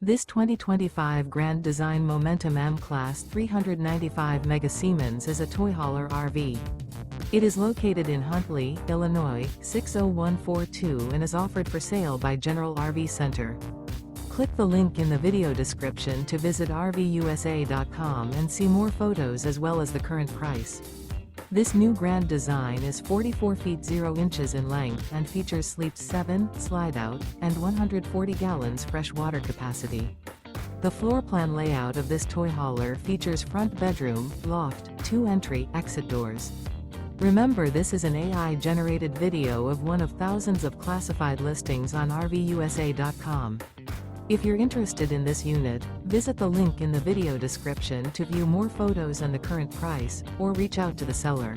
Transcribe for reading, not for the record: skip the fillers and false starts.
This 2025 Grand Design Momentum M-Class 395 Mega Siemens is a toy hauler RV. It is located in Huntley, Illinois, 60142 and is offered for sale by General RV Center. Click the link in the video description to visit RVUSA.com and see more photos as well as the current price. This new Grand Design is 44 feet 0 inches in length and features Sleep 7, Slideout, and 140 gallons fresh water capacity. The floor plan layout of this toy hauler features front bedroom, loft, 2 entry/exit doors. Remember, this is an AI-generated video of one of thousands of classified listings on RVUSA.com. If you're interested in this unit, visit the link in the video description to view more photos and the current price, or reach out to the seller.